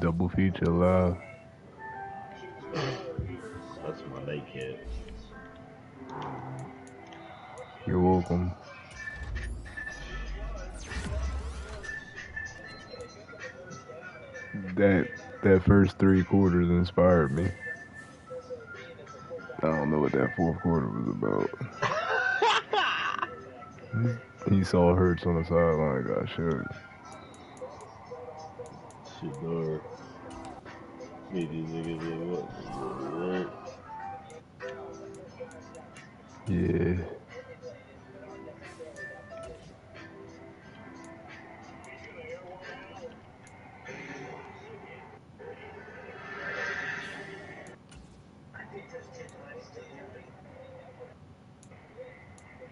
Double feature live. That's my day kid. You're welcome. That first 3 quarters inspired me. I don't know what that fourth quarter was about. He saw Hurts on the sideline, got shook. Shador. Made these niggas like, what? Yeah.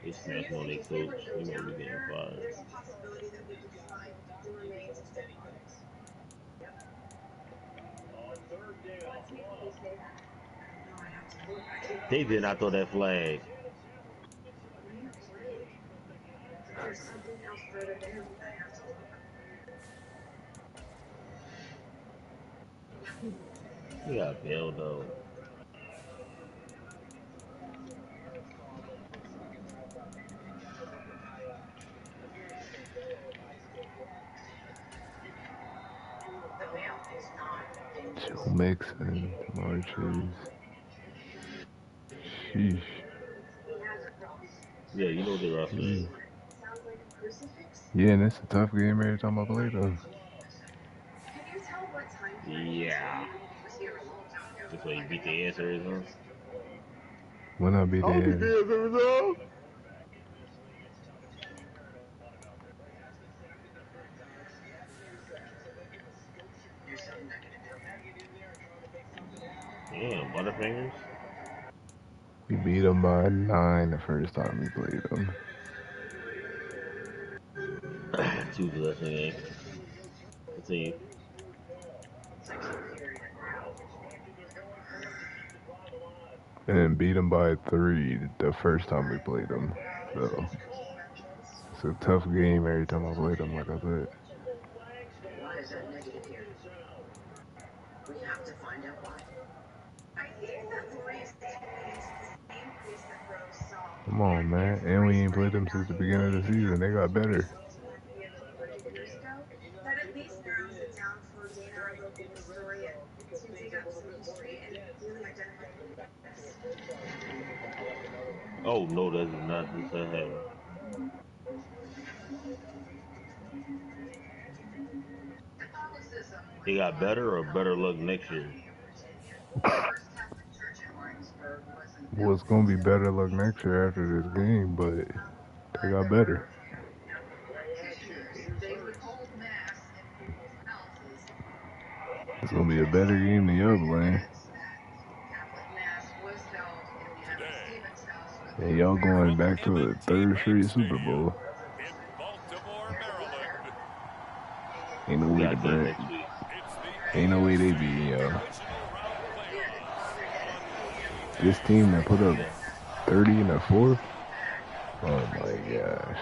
They snapped on their coach. He might be getting fired. They did not throw that flag. He got bailed out. Joe Mixon, Lamar Chase. Sheesh. Yeah, you know what the roster is. Yeah, and it's a tough game every time I play them. Yeah. That's why you beat the answers, huh? When I be I'll be there. there, Arizona. Damn, Butterfingers. We beat them by 9 the first time we played them. 2 possession game. Continue. And then beat them by 3 the first time we played them. So it's a tough game every time I play them, like I said. Come on, man. And we ain't played them since the beginning of the season. They got better. Oh, no, that is not this happen. They got better or better luck next year? Well, it's going to be better luck next year after this game, but they got better. It's going to be a better game than y'all playing. And y'all going back to a third straight Super Bowl. Ain't no way to Brent. Ain't no way they beating y'all. This team that put up 30 in the fourth? Oh my gosh.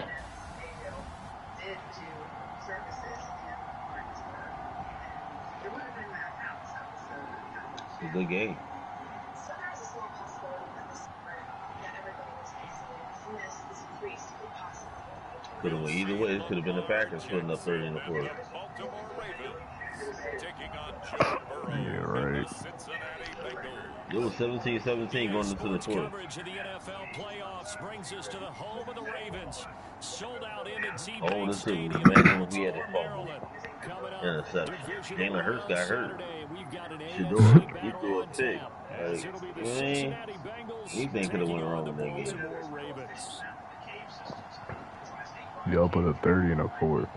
It's a good game. Could have went either way. This could have been the Packers putting up 30 in the fourth. Yeah, right. It was 17-17 going into the fourth. Coverage of the NFL playoffs brings us to the home of the Ravens. Sold out M&T Oh, this Stadium is imagine if we had in a fumble. Interception. Jalen Hurts got hurt. Shador, he threw a pick. Anything could have went wrong in that game. Y'all put up 30 in the fourth.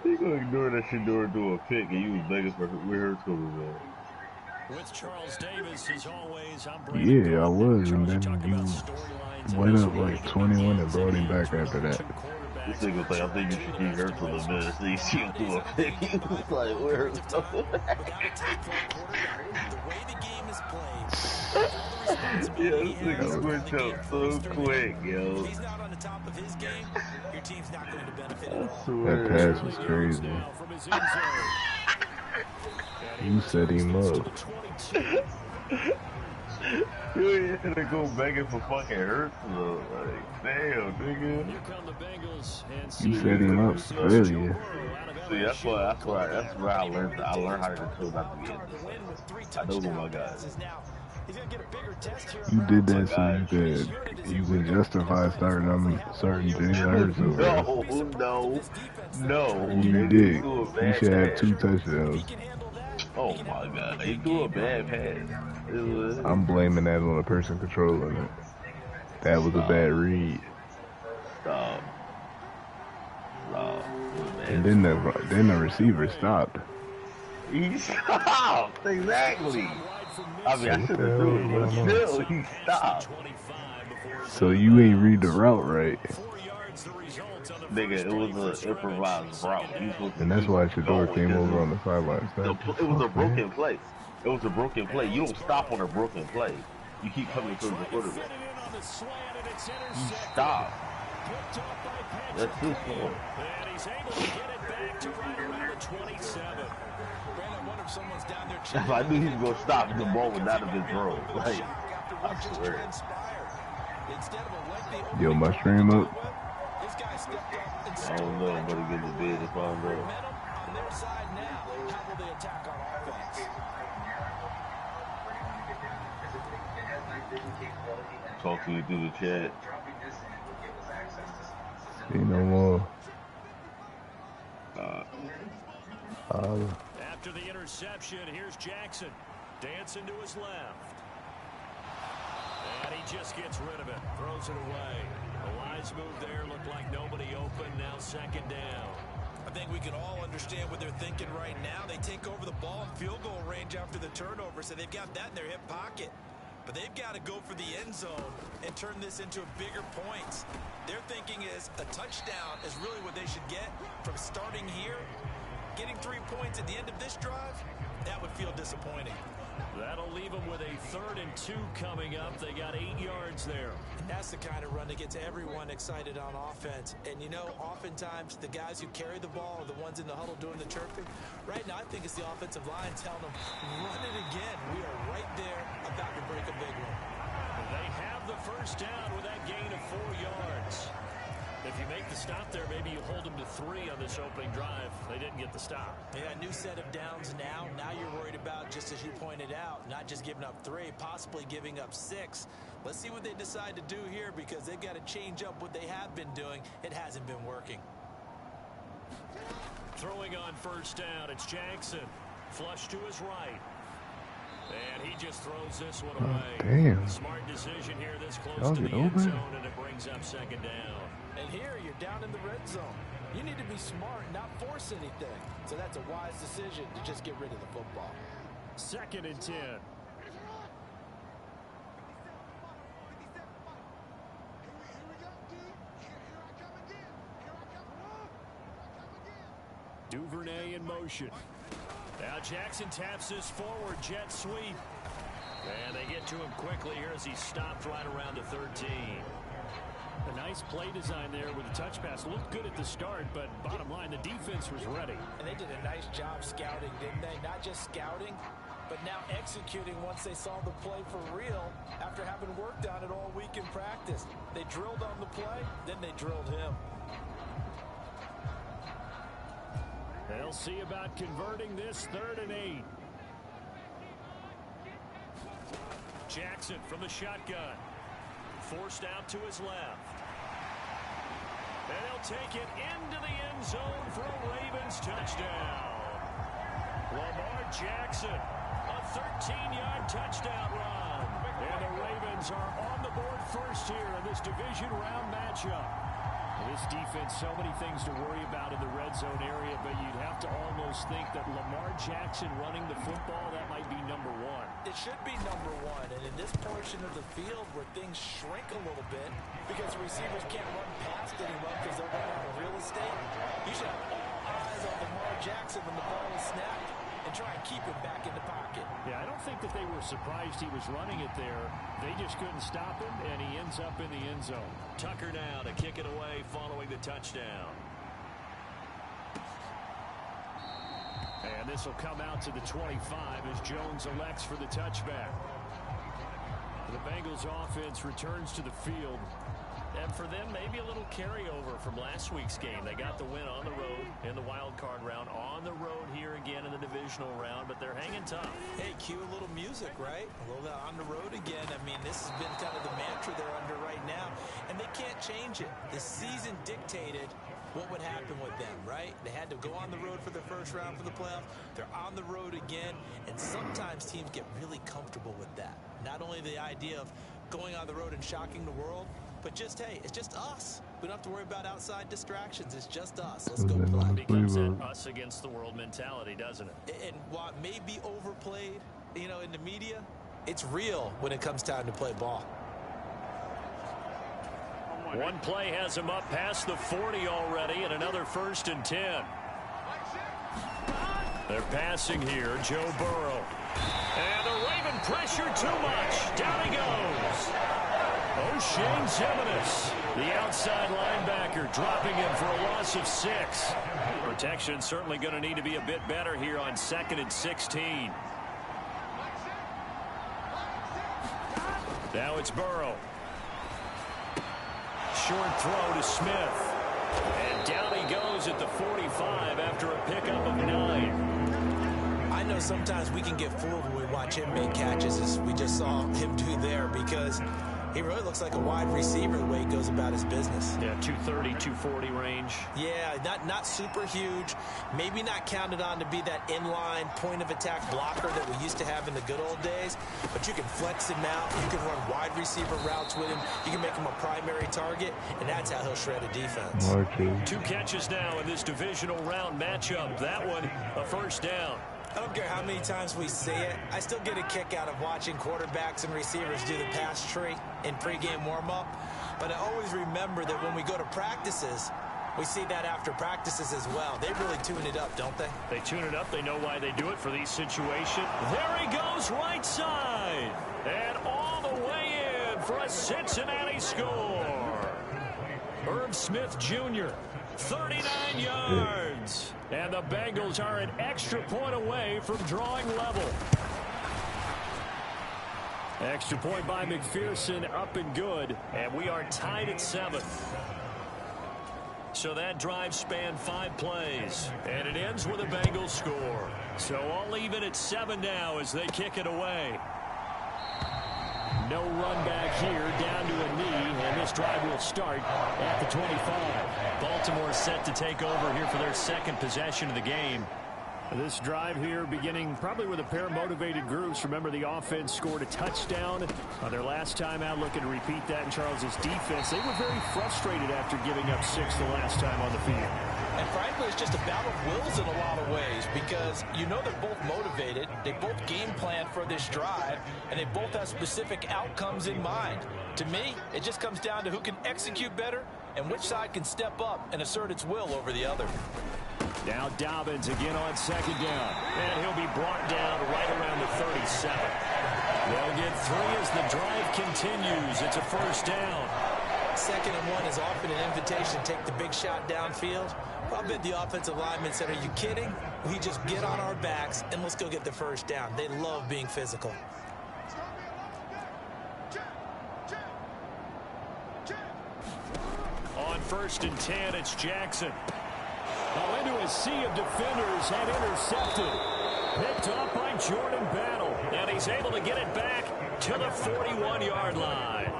You gonna ignore that Shador do a pick and you was begging for where Hurts going to go. With Charles Davis, as always, yeah, I was, and then you went up like 21 and brought him back after that. This nigga was like, I think you should keep Hurts a little bit. So you see him do a pick. He was like, where Hurts going? Yo, this nigga switch up so quick, yo. If he's not on the top of his game, your team's not going to benefit at I all. That swear. pass was crazy. Now from his end zone. You set him up. You ain't gonna go begging for fucking Hurts though. Like, damn, nigga. Here come the Bengals and You set him up earlier. See, that's where I learned how to control not to be in. I know who my guys. He's going to get a bigger test here. You did that so you can justify starting Jalen Hurts over. No. You did. You should have 2 touchdowns. Oh my god, he threw a bad pass. I'm blaming that on the person controlling it. That was a bad read. Stop. And then the receiver stopped. He stopped, exactly. I mean, I should have threw it, but still, he stopped. So you ain't read the route right. Nigga, it was an improvised route. And that's why Shador came over on the sidelines. It was a broken play. It was a broken play. You don't stop on a broken play. You keep coming towards the quarterback. You stop. That's his fault. And he's able to get it back to right around the 27. If I knew he was going to stop, the ball would not have been thrown. Like, I swear. Yo, my stream up. I don't know. I'm going to get in the bed to find out. Talk to you through the chat. See no more. After the interception, here's Jackson. Dancing to his left. And he just gets rid of it. Throws it away. A wise move there. Looked like nobody open. Now second down. I think we can all understand what they're thinking right now. They take over the ball in field goal range after the turnover, so they've got that in their hip pocket. But they've got to go for the end zone and turn this into bigger points. Their thinking is a touchdown is really what they should get from starting here. Getting 3 points at the end of this drive, that would feel disappointing. That'll leave them with a 3rd and 2 coming up. They got 8 yards there. And that's the kind of run that gets everyone excited on offense. And, you know, oftentimes the guys who carry the ball are the ones in the huddle doing the chirping. Right now, I think it's the offensive line telling them, run it again. We are right there about to break a big one. They have the first down with that gain of 4 yards. If you make the stop there, maybe you hold them to 3 on this opening drive. They didn't get the stop. Yeah, a new set of downs now. Now you're worried about, just as you pointed out, not just giving up 3, possibly giving up 6. Let's see what they decide to do here because they've got to change up what they have been doing. It hasn't been working. Throwing on first down, it's Jackson. Flush to his right. And he just throws this one away. Damn. Smart decision here this close to the end zone, and it brings up second down. And here you're down in the red zone. You need to be smart, not force anything. So that's a wise decision to just get rid of the football. 2nd and 10. Duvernay in motion. Now Jackson taps this forward jet sweep. And they get to him quickly here as he stopped right around the 13. A nice play design there with a touch pass. Looked good at the start, but bottom line, the defense was ready. And they did a nice job scouting, didn't they? Not just scouting, but now executing once they saw the play for real after having worked on it all week in practice. They drilled on the play, then they drilled him. They'll see about converting this 3rd and 8. Jackson from the shotgun. Forced out to his left. And he'll take it into the end zone for a Ravens touchdown. Lamar Jackson, a 13-yard touchdown run. And the Ravens are on the board first here in this division round matchup. This defense, so many things to worry about in the red zone area, but you'd have to almost think that Lamar Jackson running the football, that might be number 1. It should be number 1, and in this portion of the field where things shrink a little bit because receivers can't run past anyone because they're running out of real estate, you should have all eyes on Lamar Jackson when the ball is snapped. and try and keep him back in the pocket. Yeah, I don't think that they were surprised he was running it there. They just couldn't stop him, and he ends up in the end zone. Tucker now to kick it away following the touchdown. And this will come out to the 25 as Jones elects for the touchback. The Bengals offense returns to the field. And for them, maybe a little carryover from last week's game. They got the win on the road in the wild card round, on the road here again in the divisional round, but they're hanging tough. Hey, cue a little music, right? A little on the road again. I mean, this has been kind of the mantra they're under right now, and they can't change it. The season dictated what would happen with them, right? They had to go on the road for the first round for the playoffs. They're on the road again, and sometimes teams get really comfortable with that. Not only the idea of going on the road and shocking the world, but just, hey, it's just us. We don't have to worry about outside distractions. It's just us. Let's go play. It becomes an us against the world mentality, doesn't it? And while it may be overplayed, you know, in the media, it's real when it comes time to play ball. One play has him up past the 40 already, and another 1st and 10. They're passing here, Joe Burrow. And the Raven pressure too much. Down he goes. O'Shane Ximines, the outside linebacker, dropping him for a loss of 6. Protection certainly going to need to be a bit better here on 2nd and 16. Now it's Burrow. Short throw to Smith. And down he goes at the 45 after a pickup of 9. I know sometimes we can get fooled when we watch him make catches, as we just saw him do there, because he really looks like a wide receiver the way he goes about his business. Yeah, 230, 240 range. Yeah, not super huge. Maybe not counted on to be that inline point-of-attack blocker that we used to have in the good old days. But you can flex him out. You can run wide receiver routes with him. You can make him a primary target, and that's how he'll shred a defense. Okay. 2 catches now in this divisional round matchup. That one, a 1st down. I don't care how many times we say it, I still get a kick out of watching quarterbacks and receivers do the pass tree in pregame warm-up. But I always remember that when we go to practices, we see that after practices as well. They really tune it up, don't they? They tune it up. They know why they do it for these situations. There he goes, right side. And all the way in for a Cincinnati score. Irv Smith Jr., 39 yards. And the Bengals are an extra point away from drawing level. Extra point by McPherson, up and good. And we are tied at 7. So that drive spanned 5 plays. And it ends with a Bengals score. So all even at 7 now as they kick it away. No run back here, down to a knee, and this drive will start at the 25. Baltimore set to take over here for their 2nd possession of the game. This drive here beginning probably with a pair of motivated groups. Remember, the offense scored a touchdown on their last time out, looking to repeat that in Charles's defense. They were very frustrated after giving up 6 the last time on the field. And frankly, it's just a battle of wills in a lot of ways, because you know they're both motivated, they both game plan for this drive, and they both have specific outcomes in mind. To me, it just comes down to who can execute better and which side can step up and assert its will over the other. Now Dobbins again on 2nd down, and he'll be brought down right around the 37. They'll get 3 as the drive continues. It's a 1st down. 2nd and 1 is often an invitation to take the big shot downfield. I bet the offensive linemen said, are you kidding? We just get on our backs and let's go get the 1st down. They love being physical. On 1st and 10, it's Jackson. Now into a sea of defenders and intercepted. Picked up by Jordan Battle. And he's able to get it back to the 41-yard line.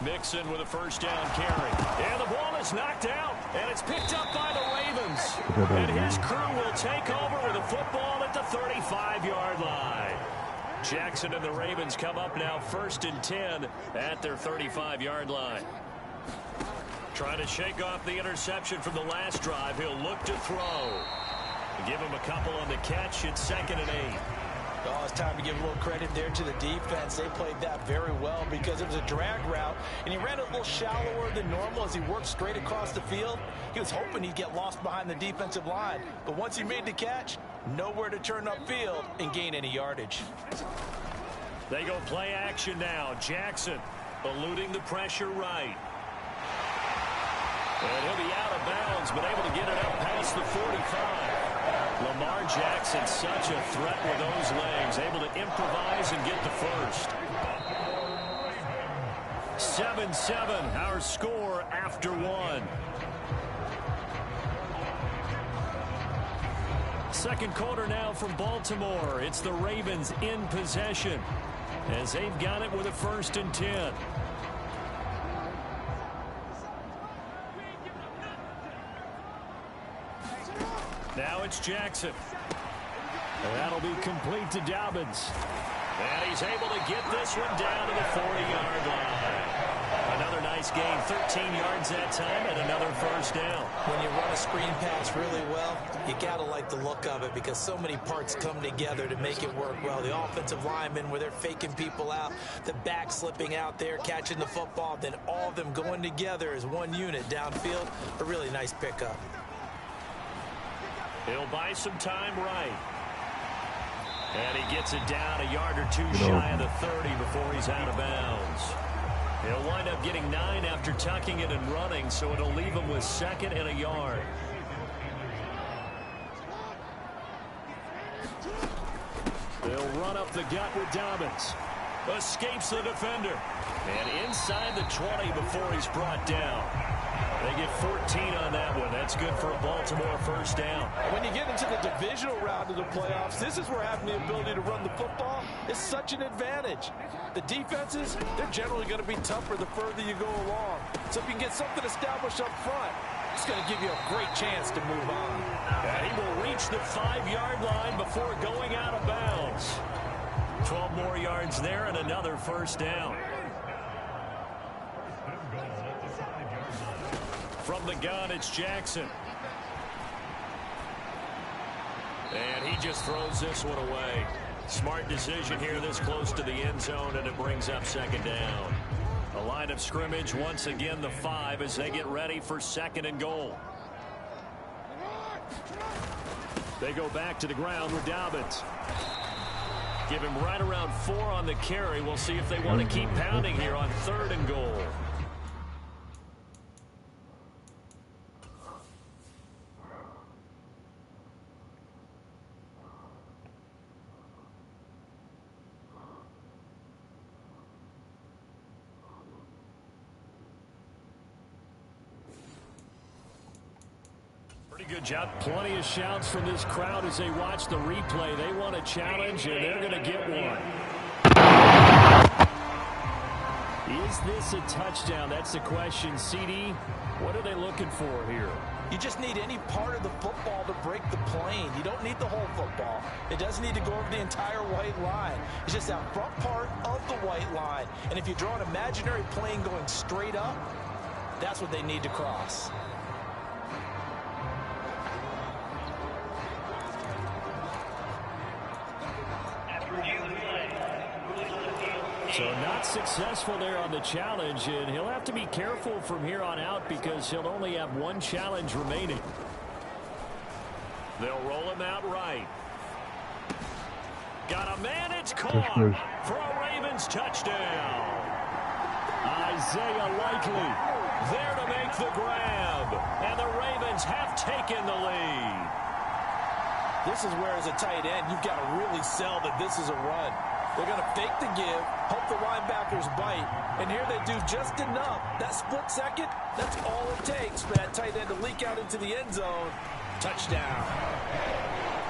Mixon with a 1st down carry. And the ball is knocked out. And it's picked up by the Ravens. And his crew will take over with the football at the 35-yard line. Jackson and the Ravens come up now 1st and 10 at their 35-yard line. Trying to shake off the interception from the last drive. He'll look to throw. Give him a couple on the catch. It's 2nd and 8. Oh, it's time to give a little credit there to the defense. They played that very well because it was a drag route, and he ran it a little shallower than normal as he worked straight across the field. He was hoping he'd get lost behind the defensive line, but once he made the catch, nowhere to turn upfield and gain any yardage. They go play action now. Jackson eluding the pressure right. And he'll be out of bounds, but able to get it up past the 45. Lamar Jackson, such a threat with those legs, able to improvise and get the first. 7-7, our score after one. Second quarter now from Baltimore. It's the Ravens in possession as they've got it with a 1st and 10. Now it's Jackson. And that'll be complete to Dobbins. And he's able to get this one down to the 40-yard line. Another nice gain, 13 yards that time, and another first down. When you run a screen pass really well, you got to like the look of it because so many parts come together to make it work well. The offensive linemen, where they're faking people out, the back slipping out there, catching the football, then all of them going together as one unit downfield. A really nice pickup. He'll buy some time right. And he gets it down a yard or two shy of the 30 before he's out of bounds. He'll wind up getting 9 after tucking it and running, so it'll leave him with 2nd and a yard. They'll run up the gut with Dobbins. Escapes the defender. And inside the 20 before he's brought down. They get 14 on that one. That's good for a Baltimore first down. When you get into the divisional round of the playoffs, this is where having the ability to run the football is such an advantage. The defenses, they're generally going to be tougher the further you go along. So if you can get something established up front, it's going to give you a great chance to move on. And he will reach the 5-yard line before going out of bounds. 12 more yards there and another first down. From the gun, it's Jackson. And he just throws this one away. Smart decision here this close to the end zone, and it brings up 2nd down. The line of scrimmage, once again, the 5 as they get ready for 2nd and goal. They go back to the ground with Dobbins. Give him right around 4 on the carry. We'll see if they want to keep pounding here on 3rd and goal. Good job. Plenty of shouts from this crowd as they watch the replay. They want a challenge, and they're going to get one. Is this a touchdown? That's the question. CD, what are they looking for here? You just need any part of the football to break the plane. You don't need the whole football. It doesn't need to go over the entire white line. It's just that front part of the white line. And if you draw an imaginary plane going straight up, that's what they need to cross. So not successful there on the challenge, and he'll have to be careful from here on out because he'll only have 1 challenge remaining. They'll roll him out right. Got a man, it's caught for a Ravens touchdown. Isaiah Likely there to make the grab, and the Ravens have taken the lead. This is where, as a tight end, you've got to really sell that this is a run. They're going to fake the give, hope the linebackers bite, and here they do just enough. That split second, that's all it takes for that tight end to leak out into the end zone. Touchdown.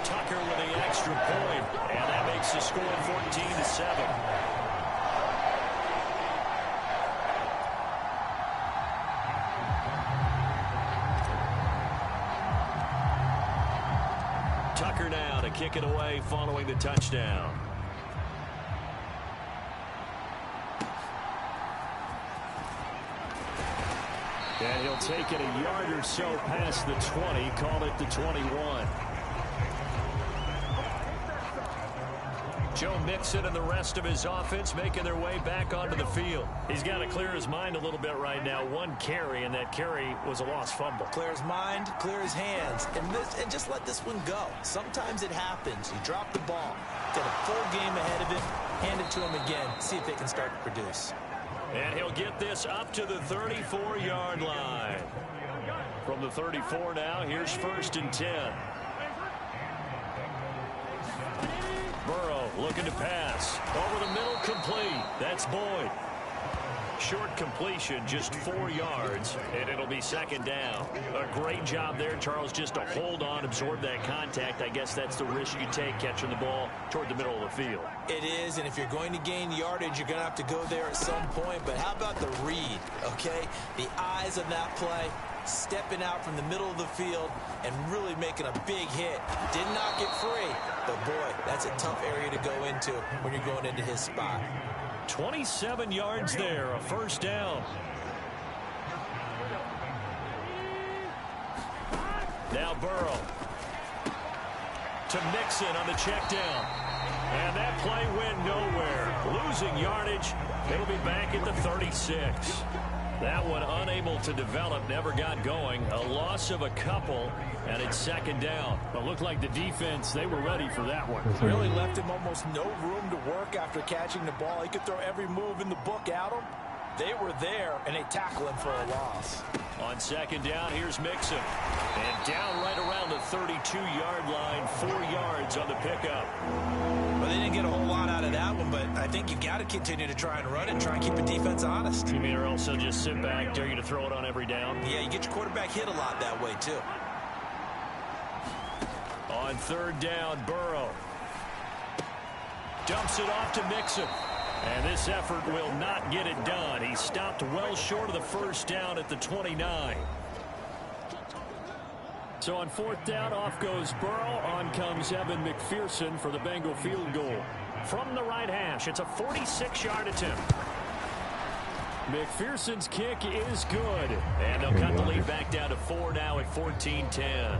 Tucker with the extra point, and that makes the score 14-7. Tucker now to kick it away following the touchdown. And he'll take it a yard or so past the 20, call it the 21. Joe Mixon and the rest of his offense making their way back onto the field. He's got to clear his mind a little bit right now. One carry, and that carry was a lost fumble. Clear his mind, clear his hands, and just let this one go. Sometimes it happens. You drop the ball, get a full game ahead of him, hand it to him again, see if they can start to produce. And he'll get this up to the 34-yard line. From the 34 now, here's 1st and 10. Burrow looking to pass. Over the middle, complete. That's Boyd. Short completion, just 4 yards, and it'll be 2nd down. A great job there, Charles, just to hold on, absorb that contact. I guess that's the risk you take catching the ball toward the middle of the field. It is, and if you're going to gain yardage, you're going to have to go there at some point. But how about the read, okay? The eyes of that play, stepping out from the middle of the field and really making a big hit. Did not get free, but boy, that's a tough area to go into when you're going into his spot. 27 yards there, a 1st down. Now Burrow to Mixon on the check down. And that play went nowhere. Losing yardage. It'll be back at the 36. That one unable to develop, never got going. A loss of a couple, and it's 2nd down. But looked like the defense, they were ready for that one. Really left him almost no room to work after catching the ball. He could throw every move in the book at him. They were there, and they tackle him for a loss. On 2nd down, here's Mixon. And down right around the 32-yard line, 4 yards on the pickup. Well, they didn't get a whole lot out of that one, but I think you got to continue to try and run and try and keep the defense honest. You mean or also just sit back, dare you to throw it on every down? Yeah, you get your quarterback hit a lot that way, too. On 3rd down, Burrow dumps it off to Mixon. And this effort will not get it done. He stopped well short of the 1st down at the 29. So on 4th down, off goes Burrow. On comes Evan McPherson for the Bengal field goal. From the right hash, it's a 46-yard attempt. McPherson's kick is good. And they'll cut the lead back down to 4 now at 14-10.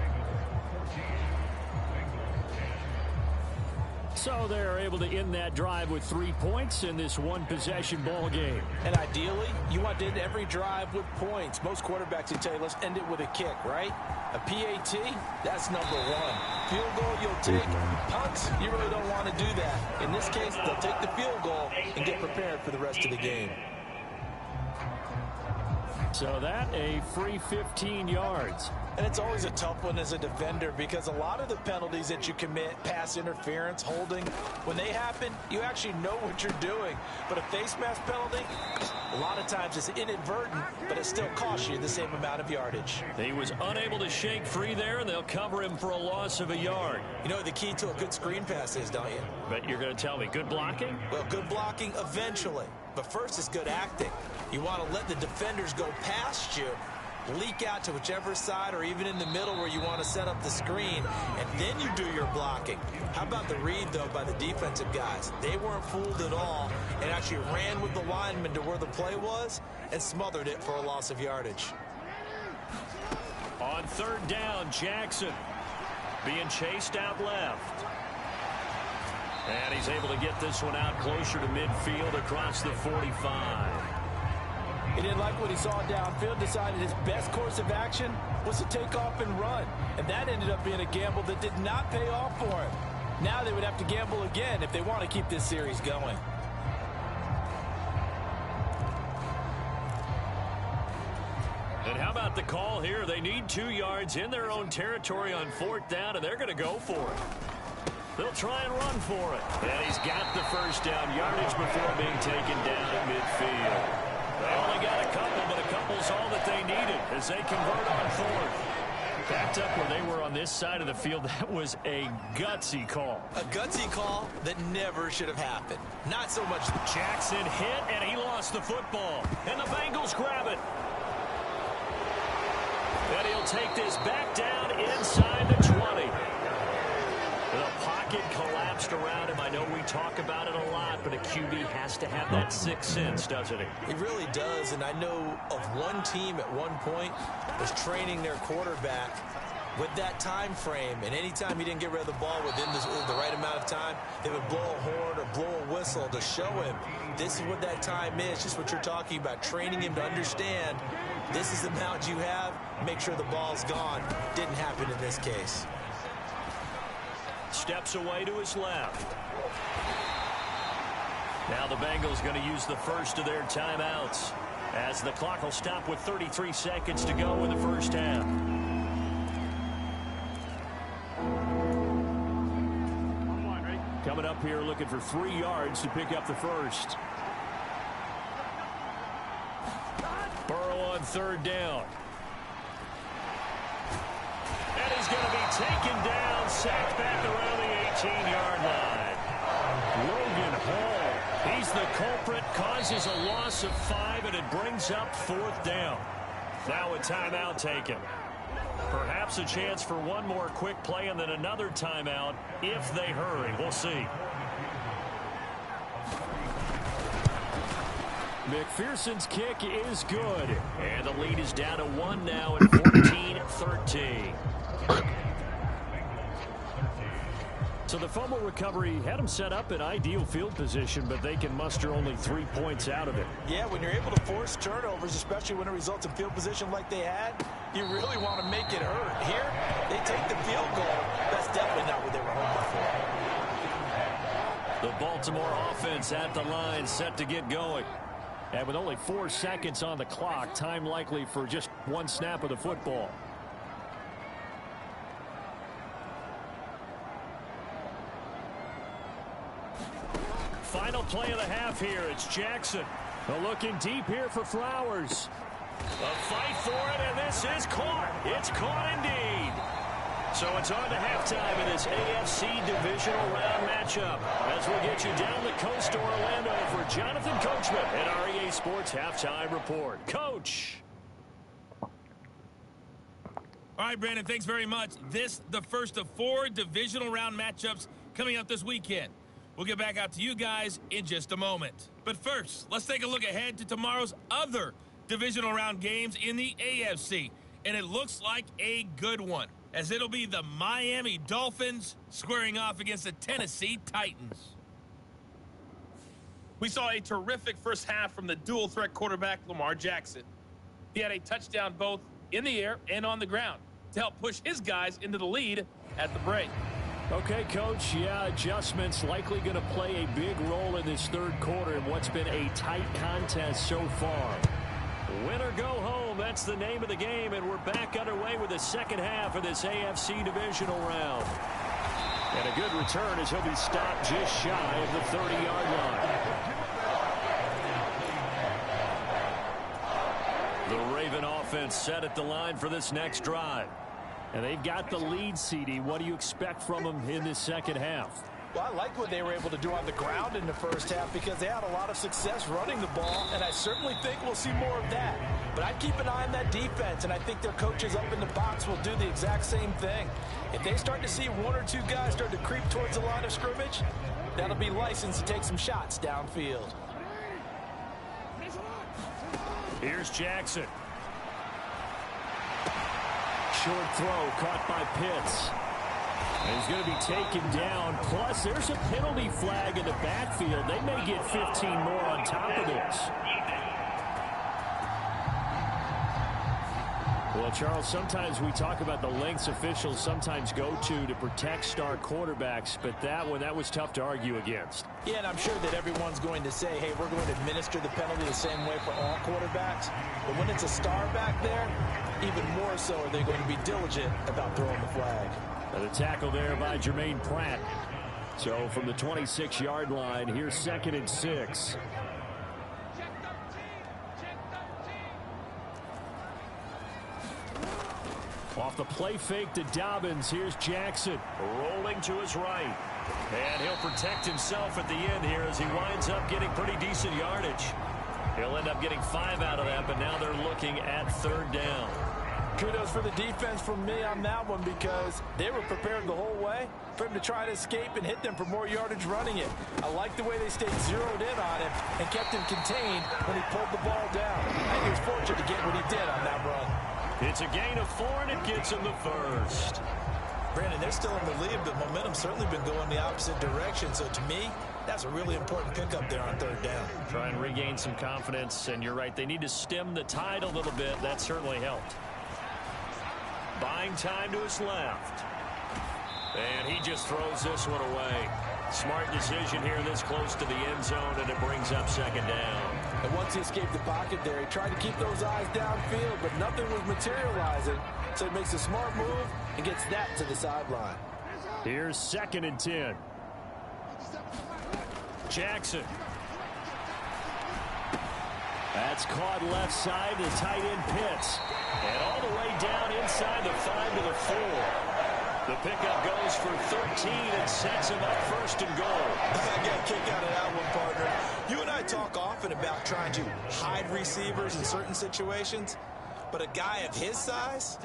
So they're able to end that drive with 3 points in this one-possession ball game. And ideally, you want to end every drive with points. Most quarterbacks would tell you, let's end it with a kick, right? A PAT, that's number 1. Field goal, you'll take. Punts, you really don't want to do that. In this case, they'll take the field goal and get prepared for the rest of the game. So that a free 15 yards. And it's always a tough one as a defender because a lot of the penalties that you commit, pass interference, holding, when they happen, you actually know what you're doing. But a face mask penalty, a lot of times it's inadvertent, but it still costs you the same amount of yardage. He was unable to shake free there, and they'll cover him for a loss of a yard. You know what the key to a good screen pass is, don't you? But you're going to tell me, good blocking? Well, good blocking eventually. But first is good acting. You want to let the defenders go past you, leak out to whichever side or even in the middle where you want to set up the screen, and then you do your blocking. How about the read, though, by the defensive guys? They weren't fooled at all and actually ran with the lineman to where the play was and smothered it for a loss of yardage. On 3rd down, Jackson being chased out left. And he's able to get this one out closer to midfield across the 45. He didn't like what he saw downfield, decided his best course of action was to take off and run. And that ended up being a gamble that did not pay off for him. Now they would have to gamble again if they want to keep this series going. And how about the call here? They need 2 yards in their own territory on 4th down, and they're going to go for it. They'll try and run for it. And he's got the 1st down yardage before being taken down at midfield. They only got a couple, but a couple's all that they needed as they convert on 4th. Backed up where they were on this side of the field, that was a gutsy call. A gutsy call that never should have happened. Not so much. Jackson hit, and he lost the football. And the Bengals grab it. And he'll take this back down inside the 20. The pocket collapsed around him. I know we talk about it a lot, but a QB has to have that 6th sense, doesn't he? He really does, and I know of one team at one point was training their quarterback With that time frame, and anytime he didn't get rid of the ball within the right amount of time, they would blow a horn or blow a whistle to show him this is what that time is, just what you're talking about, training him to understand this is the amount you have, make sure the ball's gone. Didn't happen in this case. Steps away to his left. Now the Bengals going to use the first of their timeouts as the clock will stop with 33 seconds to go in the first half. Coming up here looking for 3 yards to pick up the first. Burrow on third down. And he's going to be taken down, sacked back around the 18-yard line. Logan Hall, he's the culprit, causes a loss of 5, and it brings up 4th down. Now a timeout taken. Perhaps a chance for one more quick play and then another timeout if they hurry. We'll see. McPherson's kick is good. And the lead is down to 1 now at 14-13. So the fumble recovery had them set up in ideal field position, but they can muster only 3 points out of it. Yeah, when you're able to force turnovers, especially when it results in field position like they had, you really want to make it hurt. Here, they take the field goal. That's definitely not what they were hoping for. The Baltimore offense at the line, set to get going. And with only 4 seconds on the clock, time likely for just 1 snap of the football. Final play of the half here. It's Jackson. Looking deep here for Flowers. A fight for it, and this is caught. It's caught indeed. So it's on to halftime in this AFC Divisional Round matchup. As we'll get you down the coast to Orlando for Jonathan Coachman at REA Sports Halftime Report. Coach. All right, Brandon, thanks very much. This, the first of 4 Divisional Round matchups coming up this weekend. We'll get back out to you guys in just a moment. But first, let's take a look ahead to tomorrow's other Divisional Round games in the AFC. And it looks like a good one, as it'll be the Miami Dolphins squaring off against the Tennessee Titans. We saw a terrific first half from the dual-threat quarterback Lamar Jackson. He had a touchdown both in the air and on the ground to help push his guys into the lead at the break. Okay, Coach, yeah, adjustments likely going to play a big role in this third quarter in what's been a tight contest so far. Win or go home, that's the name of the game, and we're back underway with the second half of this AFC Divisional Round. And a good return as he'll be stopped just shy of the 30-yard line. The Raven offense set at the line for this next drive. And they've got the lead, CD. What do you expect from them in this second half? Well, I like what they were able to do on the ground in the first half because they had a lot of success running the ball, and I certainly think we'll see more of that. But I'd keep an eye on that defense, and I think their coaches up in the box will do the exact same thing. If they start to see 1 or 2 guys start to creep towards the line of scrimmage, that'll be license to take some shots downfield. Here's Jackson. Short throw caught by Pitts. And he's going to be taken down. Plus, there's a penalty flag in the backfield. They may get 15 more on top of this. Well, Charles, sometimes we talk about the lengths officials sometimes go to protect star quarterbacks, but that one, that was tough to argue against. Yeah, and I'm sure that everyone's going to say, hey, we're going to administer the penalty the same way for all quarterbacks. But when it's a star back there, even more so are they going to be diligent about throwing the flag. And the tackle there by Jermaine Pratt. So from the 26-yard line, here's 2nd and 6. Off the play fake to Dobbins, here's Jackson. Rolling to his right. And he'll protect himself at the end here as he winds up getting pretty decent yardage. He'll end up getting 5 out of that, but now they're looking at 3rd down. Kudos for the defense from me on that one because they were prepared the whole way for him to try to escape and hit them for more yardage running it. I like the way they stayed zeroed in on him and kept him contained when he pulled the ball down. I think he was fortunate to get what he did on that run. It's a gain of 4, and it gets him the first. Brandon, they're still in the lead, but momentum's certainly been going the opposite direction. So to me, that's a really important pickup there on 3rd down. Try and regain some confidence, and you're right. They need to stem the tide a little bit. That certainly helped. Buying time to his left. And he just throws this one away. Smart decision here this close to the end zone, and it brings up 2nd down. And once he escaped the pocket there, he tried to keep those eyes downfield, but nothing was materializing. So he makes a smart move and gets that to the sideline. Here's 2nd and 10. Jackson. That's caught left side. The tight end Pitts. And all the way down inside the 5 to the 4. The pickup goes for 13 and sets him up 1st and goal. I got a kick out of that one, partner. You and I talk often about trying to hide receivers in certain situations, but a guy of his size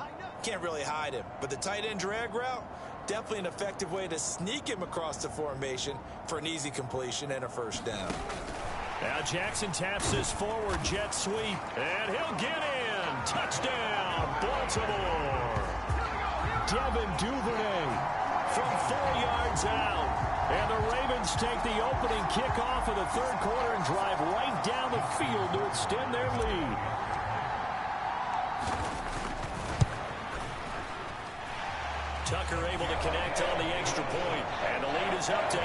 can't really hide him. But the tight end drag route, definitely an effective way to sneak him across the formation for an easy completion and a 1st down. Now Jackson taps this forward jet sweep, and he'll get in. Touchdown, Baltimore. Devin Duvernay from 4 yards out. And the Ravens take the opening kickoff of the 3rd quarter and drive right down the field to extend their lead. Tucker able to connect on the extra point, and the lead is up to 8.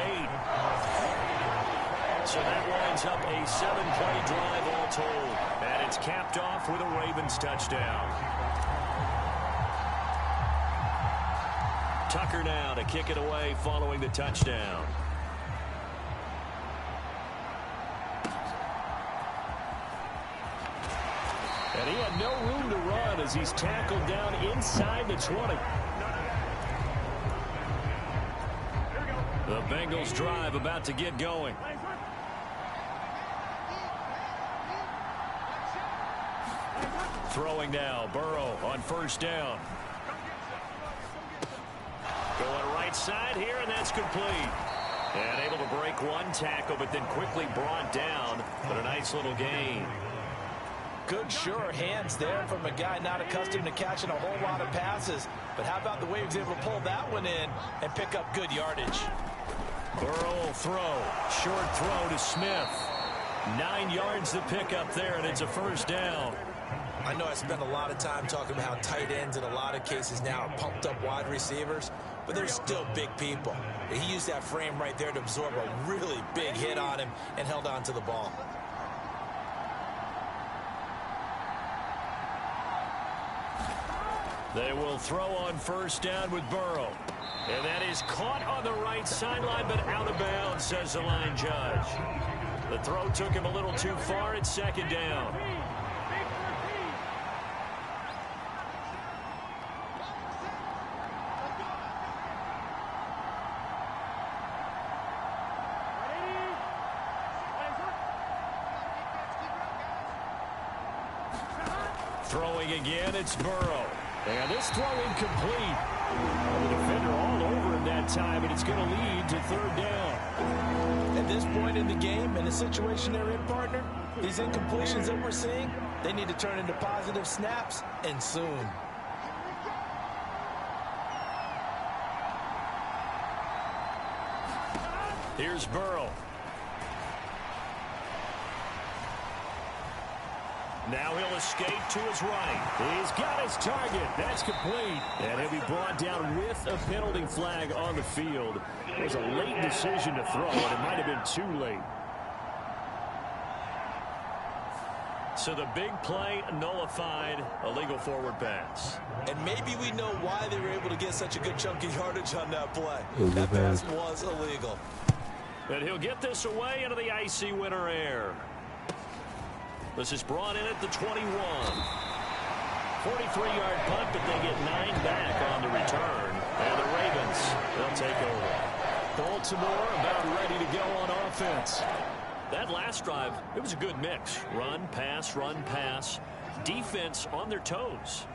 So that winds up a 7-play drive all told, and it's capped off with a Ravens touchdown. Tucker now to kick it away following the touchdown. And he had no room to run as he's tackled down inside the 20. The Bengals drive about to get going. Throwing now, Burrow on 1st down. Going right side here, and that's complete. And able to break one tackle, but then quickly brought down. But a nice little gain. Good, sure hands there from a guy not accustomed to catching a whole lot of passes. But how about the way he was able to pull that one in and pick up good yardage? Burrow will throw. Short throw to Smith. 9 yards to pick up there, and it's a 1st down. I know I spent a lot of time talking about how tight ends in a lot of cases now are pumped up wide receivers, but they're still big people. He used that frame right there to absorb a really big hit on him and held on to the ball. They will throw on 1st down with Burrow. And that is caught on the right sideline, but out of bounds, says the line judge. The throw took him a little too far at 2nd down. Throwing again, it's Burrow. And this throw incomplete. The defender all over him that time, and it's going to lead to 3rd down. At this point in the game, in the situation they're in, partner, these incompletions that we're seeing, they need to turn into positive snaps, and soon. Here's Burrow. Now he'll escape to his right. He's got his target. That's complete. And he'll be brought down with a penalty flag on the field. It was a late decision to throw, and it might have been too late. So the big play nullified, illegal forward pass. And maybe we know why they were able to get such a good chunk of yardage on that play. That pass was illegal. And he'll get this away into the icy winter air. This is brought in at the 21. 43-yard punt, but they get 9 back on the return. And the Ravens, they'll take over. Baltimore about ready to go on offense. That last drive, it was a good mix. Run, pass, defense on their toes.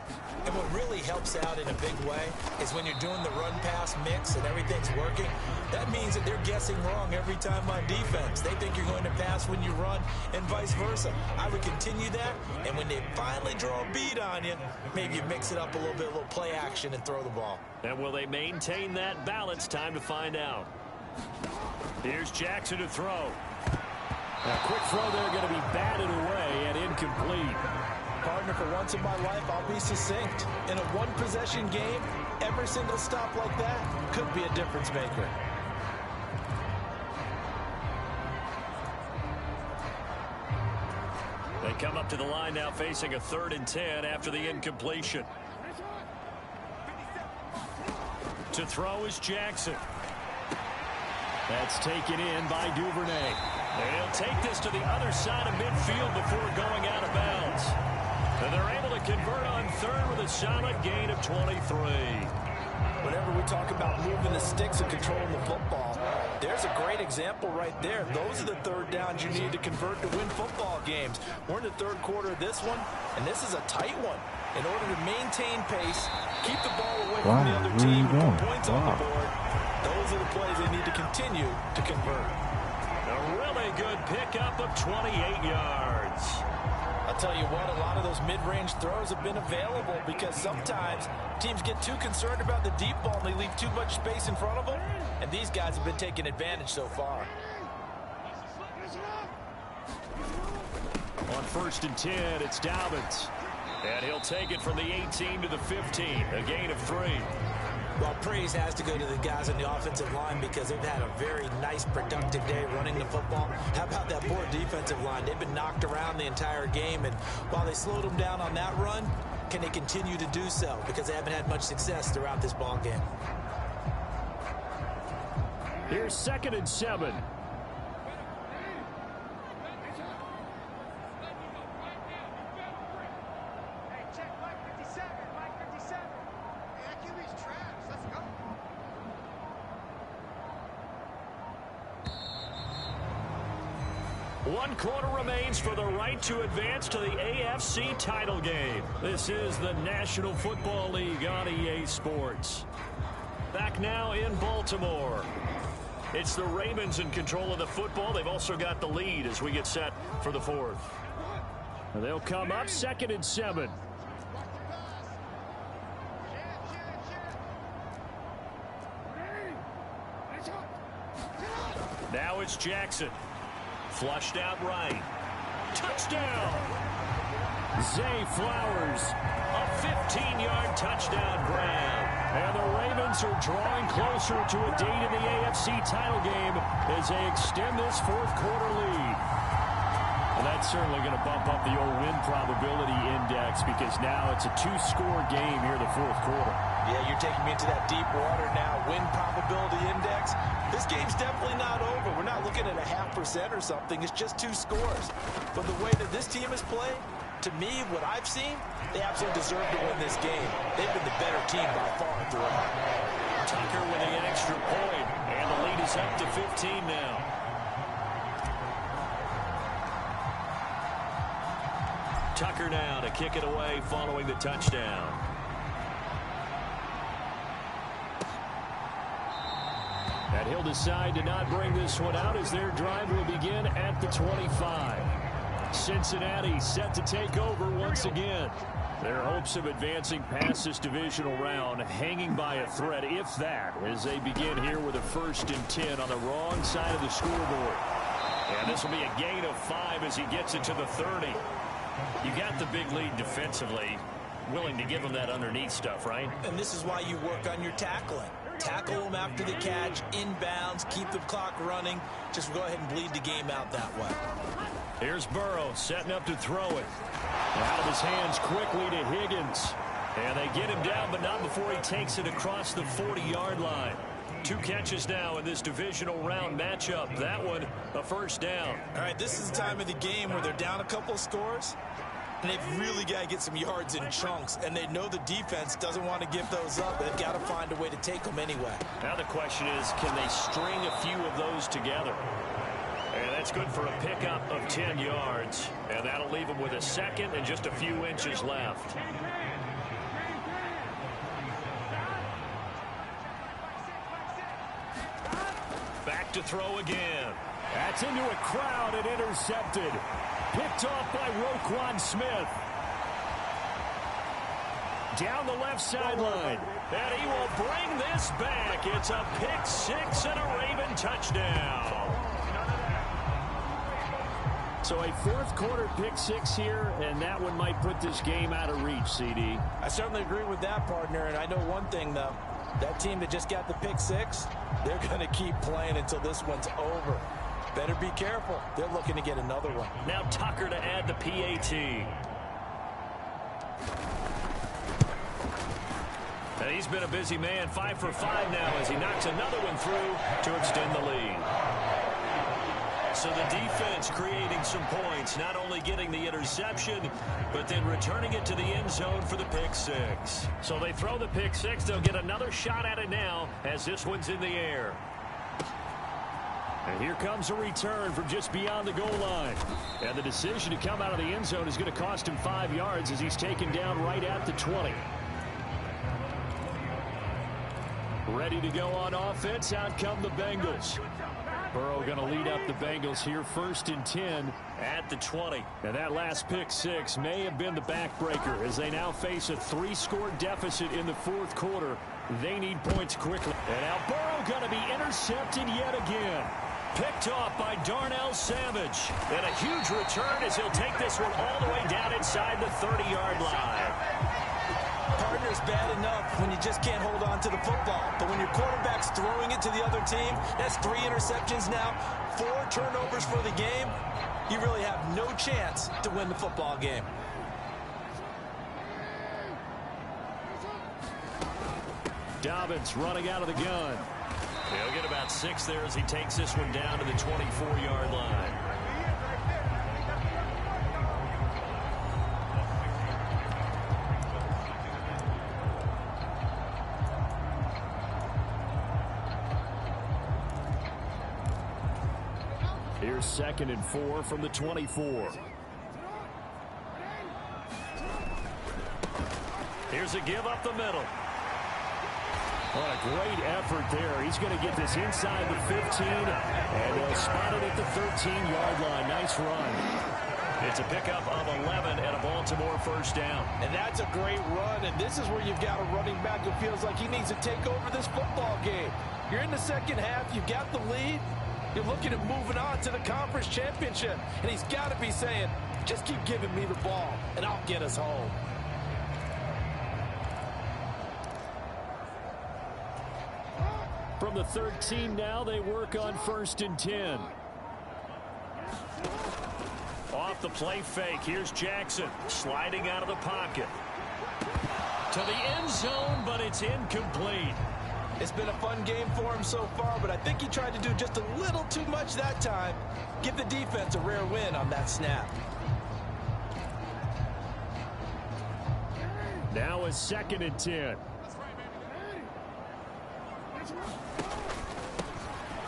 And what really helps out in a big way is when you're doing the run-pass mix and everything's working, that means that they're guessing wrong every time on defense. They think you're going to pass when you run and vice versa. I would continue that, and when they finally draw a beat on you, maybe you mix it up a little play action and throw the ball. And will they maintain that balance? Time to find out. Here's Jackson to throw. A quick throw there, going to be batted away and incomplete. Partner, for once in my life, I'll be succinct. In a one-possession game, every single stop like that could be a difference maker. They come up to the line now facing a 3rd and 10 after the incompletion. To throw is Jackson. That's taken in by Duvernay. And he'll take this to the other side of midfield before going out of bounds. And they're able to convert on 3rd with a solid gain of 23. Whenever we talk about moving the sticks and controlling the football, there's a great example right there. Those are the 3rd downs you need to convert to win football games. We're in the 3rd quarter of this one, and this is a tight one. In order to maintain pace, keep the ball away from the other team, and put points on the board, those are the plays they need to continue to convert. A really good pickup of 28 yards. I'll tell you what, a lot of those mid-range throws have been available because sometimes teams get too concerned about the deep ball and they leave too much space in front of them, and these guys have been taking advantage so far. On 1st and 10, it's Dobbins. And he'll take it from the 18 to the 15, a gain of 3. Well, praise has to go to the guys on the offensive line because they've had a very nice, productive day running the football. How about that poor defensive line? They've been knocked around the entire game, and while they slowed them down on that run, can they continue to do so? Because they haven't had much success throughout this ball game. Here's 2nd and 7. One quarter remains for the right to advance to the AFC title game. This is the National Football League on EA Sports. Back now in Baltimore. It's the Ravens in control of the football. They've also got the lead as we get set for the 4th. And they'll come up 2nd and 7. Now it's Jackson. Flushed out right. Touchdown! Zay Flowers, a 15-yard touchdown grab. And the Ravens are drawing closer to a date in the AFC title game as they extend this 4th quarter lead. Well, that's certainly going to bump up the old win probability index because now it's a 2-score game here in the 4th quarter. Yeah, you're taking me into that deep water now. Win probability index. This game's definitely not over. We're not looking at a 0.5% or something. It's just 2 scores. But the way that this team has played, to me, what I've seen, they absolutely deserve to win this game. They've been the better team by far throughout. Tucker with an extra point, and the lead is up to 15 now. Tucker now to kick it away following the touchdown. And he'll decide to not bring this one out as their drive will begin at the 25. Cincinnati set to take over once again. Their hopes of advancing past this divisional round hanging by a thread, if that, as they begin here with a 1st and 10 on the wrong side of the scoreboard. And this will be a gain of 5 as he gets it to the 30. You got the big lead defensively, willing to give them that underneath stuff, right? And this is why you work on your tackling. Tackle them after the catch, inbounds, keep the clock running. Just go ahead and bleed the game out that way. Here's Burrow setting up to throw it. Out of his hands quickly to Higgins. And they get him down, but not before he takes it across the 40-yard line. 2 catches now in this divisional round matchup. That one, a 1st down. All right, this is the time of the game where they're down a couple of scores. And they've really got to get some yards in chunks. And they know the defense doesn't want to give those up. They've got to find a way to take them anyway. Now the question is, can they string a few of those together? And that's That's good for a pickup of 10 yards. And that'll leave him with a second and just a few inches left. Back to throw again. That's into a crowd and intercepted. Picked off by Roquan Smith. Down the left sideline. And he will bring this back. It's a pick six and a Raven touchdown. So a fourth quarter pick six here, and that one might put this game out of reach, CD. I certainly agree with that, partner, and I know one thing, though. That team that just got the pick six, they're going to keep playing until this one's over. Better be careful. They're looking to get another one. Now Tucker to add the PAT. And he's been a busy man, 5 for 5 now as he knocks another one through to extend the lead. So the defense creating some points, not only getting the interception, but then returning it to the end zone for the pick six. So they throw the pick six. They'll get another shot at it now as this one's in the air. And here comes a return from just beyond the goal line. And the decision to come out of the end zone is going to cost him 5 yards as he's taken down right at the 20. Ready to go on offense. Out come the Bengals. Burrow going to lead up the Bengals here, 1st and 10 at the 20. And that last pick six may have been the backbreaker as they now face a 3-score deficit in the fourth quarter. They need points quickly. And now Burrow going to be intercepted yet again. Picked off by Darnell Savage. And a huge return as he'll take this one all the way down inside the 30-yard line. Partner's bad enough when you just can't hold on to the football. But when your quarterback's throwing it to the other team, that's 3 interceptions now, 4 turnovers for the game. You really have no chance to win the football game. Dobbins running out of the gun. He'll get about 6 there as he takes this one down to the 24-yard line. Here's 2nd and 4 from the 24. Here's a give up the middle. What a great effort there. He's going to get this inside the 15, and they'll spot it at the 13-yard line. Nice run. It's a pickup of 11 and a Baltimore 1st down. And that's a great run, and this is where you've got a running back who feels like he needs to take over this football game. You're in the second half. You've got the lead. You're looking at moving on to the conference championship, and he's got to be saying, just keep giving me the ball, and I'll get us home. From the 13 now, they work on 1st and 10. Off the play fake, here's Jackson sliding out of the pocket. To the end zone, but it's incomplete. It's been a fun game for him so far, but I think he tried to do just a little too much that time. Give the defense a rare win on that snap. Now a 2nd and 10.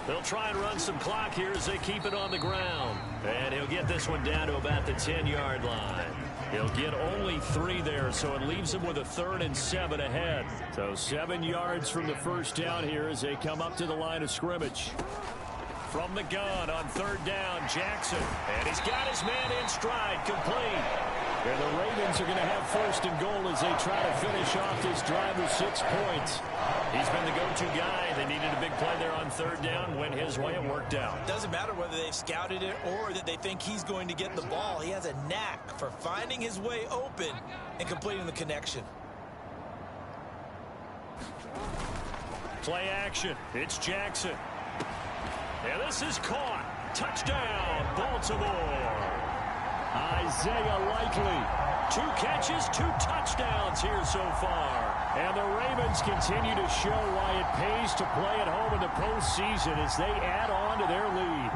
They'll try and run some clock here as they keep it on the ground. And he'll get this one down to about the 10-yard line. He'll get only 3 there, so it leaves him with a 3rd and 7 ahead. So 7 yards from the 1st down here as they come up to the line of scrimmage. From the gun on 3rd down, Jackson. And he's got his man in stride, complete. And the Ravens are going to have 1st and goal as they try to finish off this drive with 6 points. He's been the go-to guy. They needed a big play there on 3rd down. Went his way. It worked out. Doesn't matter whether they've scouted it or that they think he's going to get the ball. He has a knack for finding his way open and completing the connection. Play action. It's Jackson. And this is caught. Touchdown, Baltimore. Isaiah Likely. 2 catches, 2 touchdowns here so far. And the Ravens continue to show why it pays to play at home in the postseason as they add on to their lead.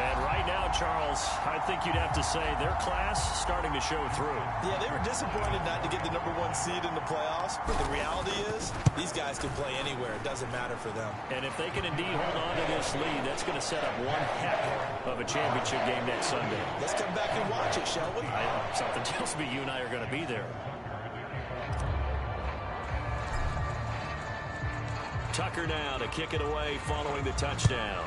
And right now, Charles, I think you'd have to say their class starting to show through. Yeah, they were disappointed not to get the #1 seed in the playoffs, but the reality is these guys can play anywhere. It doesn't matter for them. And if they can indeed hold on to this lead, that's going to set up one heck of a championship game next Sunday. Let's come back and watch it, shall we? Something tells me you and I are going to be there. Tucker now to kick it away following the touchdown.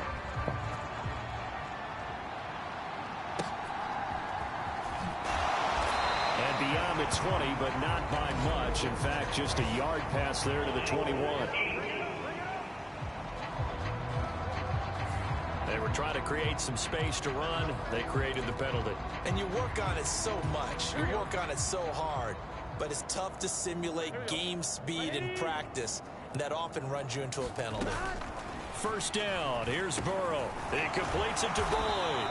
And beyond the 20, but not by much. In fact, just a yard pass there to the 21. They were trying to create some space to run. They created the penalty. And you work on it so much. You work on it so hard. But it's tough to simulate game speed in practice. And that often runs you into a penalty. First down. Here's Burrow. He completes it to Boyd.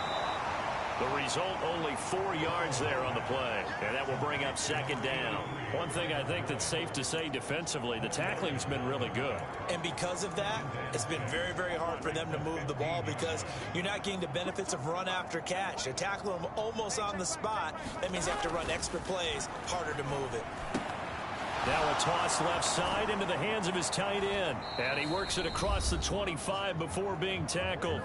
The result, only 4 yards there on the play. And that will bring up second down. One thing I think that's safe to say defensively, the tackling's been really good. And because of that, it's been very, very hard for them to move the ball because you're not getting the benefits of run after catch. They tackle them almost on the spot. That means they have to run extra plays, harder to move it. Now a toss left side into the hands of his tight end. And he works it across the 25 before being tackled.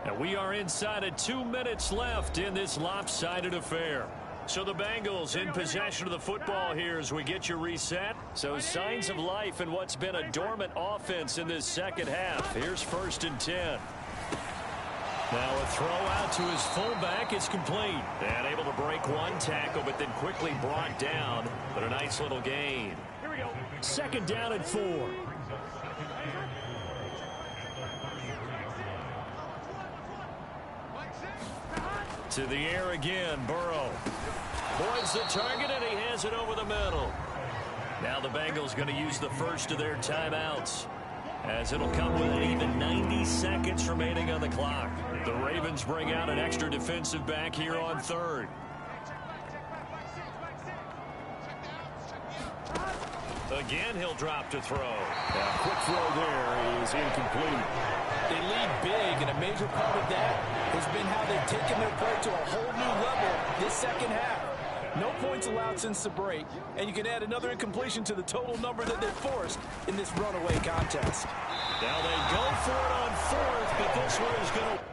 And we are inside of 2 minutes left in this lopsided affair. So the Bengals in possession of the football here as we get you reset. So signs of life in what's been a dormant offense in this second half. Here's 1st and 10. Now a throw out to his fullback is complete. And able to break one tackle, but then quickly brought down. But a nice little gain. Here we go. 2nd down and 4. To the air again, Burrow. Boyd's the target, and he has it over the middle. Now the Bengals going to use the first of their timeouts, as it'll come with even 90 seconds remaining on the clock. The Ravens bring out an extra defensive back here on 3rd. Again, he'll drop to throw. A quick throw there is incomplete. They lead big, and a major part of that has been how they've taken their play to a whole new level this second half. No points allowed since the break, and you can add another incompletion to the total number that they've forced in this runaway contest. Now they go for it on 4th, but this one is going to...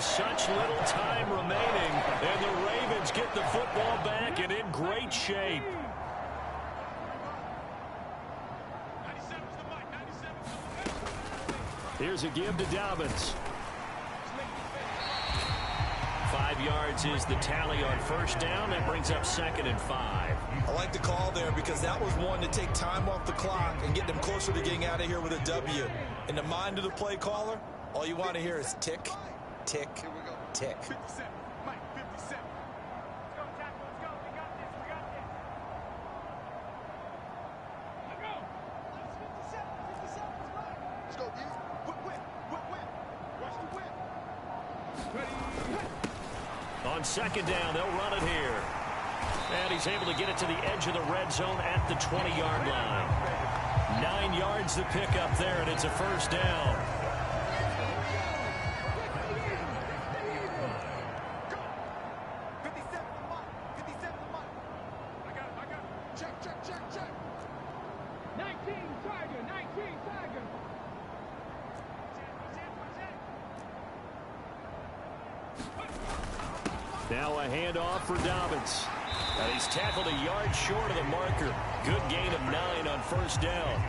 Such little time remaining, and the Ravens get the football back and in great shape. Here's a give to Dobbins. 5 yards is the tally on 1st down. That brings up 2nd and 5. I like the call there because that was one to take time off the clock and get them closer to getting out of here with a W. In the mind of the play caller, all you want to hear is tick, tick, tick. 57. Mike, 57. Let's go, tackle. Let's go. We got this. We got this. Let's go. That's 57. 57. Let's go, D. Whip. Watch the whip. Ready. On 2nd down, they'll run it here. And he's able to get it to the edge of the red zone at the 20-yard line. 9 yards to pick up there, and it's a 1st down. Now a handoff for Dobbins. And he's tackled a yard short of the marker. Good gain of 9 on 1st down.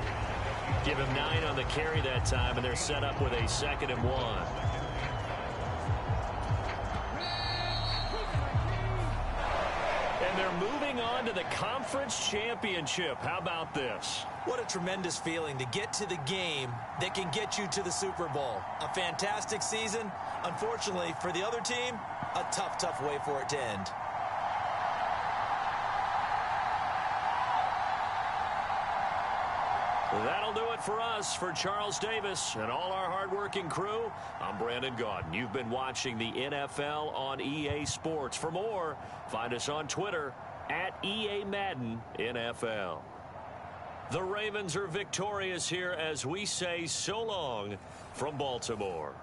Give him 9 on the carry that time, and they're set up with a 2nd and 1. on to the conference championship. How about this? What a tremendous feeling to get to the game that can get you to the Super Bowl. A fantastic season. Unfortunately, for the other team, a tough, tough way for it to end. That'll do it for us. For Charles Davis and all our hardworking crew, I'm Brandon Gaudin. You've been watching the NFL on EA Sports. For more, find us on Twitter at EA Madden NFL. The Ravens are victorious here as we say so long from Baltimore.